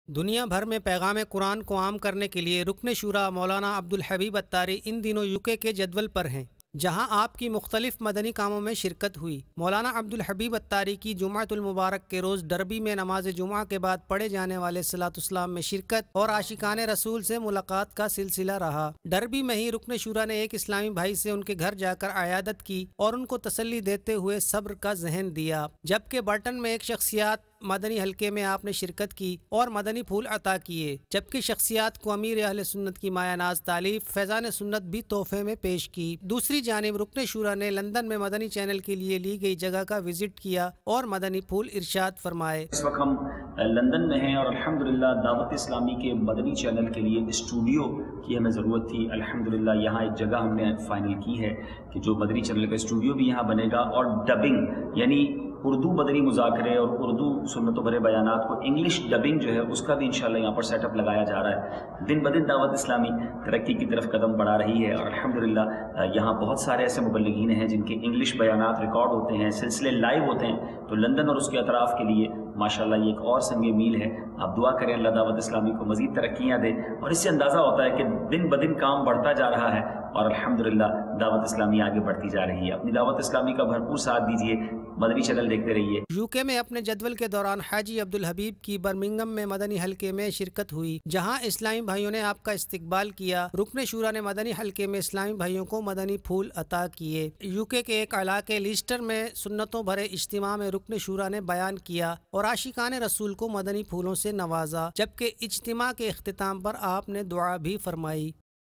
دنیا بھر میں پیغام قرآن کو عام کرنے کے لیے رکن شورا مولانا عبدالحبیب اتاری ان دنوں یوکے کے جدول پر ہیں، جہاں آپ کی مختلف مدنی کاموں میں شرکت ہوئی۔ مولانا عبدالحبیب اتاری کی جمعۃ المبارک کے روز ڈربی میں نماز جمعہ کے بعد پڑھے جانے والے صلاۃ السلام میں شرکت اور عاشقان رسول سے ملاقات کا سلسلہ رہا۔ ڈربی میں ہی رکن شورا نے ایک اسلامی بھائی سے ان کے گھر جا کر عیادت کی اور ان کو تسلی دیتے ہوئے صبر کا ذہن دیا، جبکہ برٹن میں ایک شخصیات مدنی حلقے میں آپ نے شرکت کی اور مدنی پھول عطا کیے، جبکہ شخصیات کو امیر اہل سنت کی مایہ ناز تالیف فیضان سنت بھی تحفے میں پیش کی۔ دوسری جانب رکن شورا نے لندن میں مدنی چینل کے لیے لی گئی جگہ کا وزٹ کیا اور مدنی پھول ارشاد فرمائے۔ اس وقت ہم لندن میں ہیں اور الحمدللہ دعوت اسلامی کے مدنی چینل کے لیے اسٹوڈیو کی ہمیں ضرورت تھی۔ الحمدللہ یہاں ایک جگہ ہم نے فائنل کی ہے کہ جو مدنی چینل کا اسٹوڈیو بھی یہاں بنے گا، اور ڈبنگ یعنی اردو مدنی مذاکرے اور اردو سنت و بھرے بیانات کو انگلش ڈبنگ جو ہے اس کا بھی انشاءاللہ یہاں پر سیٹ اپ لگایا جا رہا ہے۔ دن بدن دعوت اسلامی ترقی کی طرف قدم بڑھا رہی ہے، اور الحمدللہ یہاں بہت سارے ایسے مبلغین ہیں جن کے انگلش بیانات ریکارڈ ہوتے ہیں، سلسلے لائیو ہوتے ہیں، تو لندن اور اس کے اطراف کے لیے ماشاءاللہ یہ ایک اور سنگ میل ہے۔ آپ دعا کریں اللہ دعوت اسلامی کو مزید ترقیاں دے، اور اس سے اندازہ ہوتا ہے کہ دن بدن کام بڑھتا جا رہا ہے اور الحمدللہ دعوت اسلامی آگے بڑھتی جا رہی ہے۔ اپنی دعوت اسلامی کا بھرپور ساتھ دیجیے، مدنی چینل دیکھتے رہیے۔ یوکے میں اپنے جدول کے دوران حاجی عبدالحبیب کی برمنگم میں مدنی حلقے میں شرکت ہوئی، جہاں اسلامی بھائیوں نے آپ کا استقبال کیا۔ رکن شورا نے مدنی حلقے میں اسلامی بھائیوں کو مدنی پھول عطا کیے۔ یوکے کے ایک علاقے لیسٹر میں سنتوں بھرے اجتماع میں رکن شورا نے بیان کیا اور عاشقان رسول کو مدنی پھولوں سے نوازا، جبکہ اجتماع کے اختتام پر آپ نے دعا بھی فرمائی۔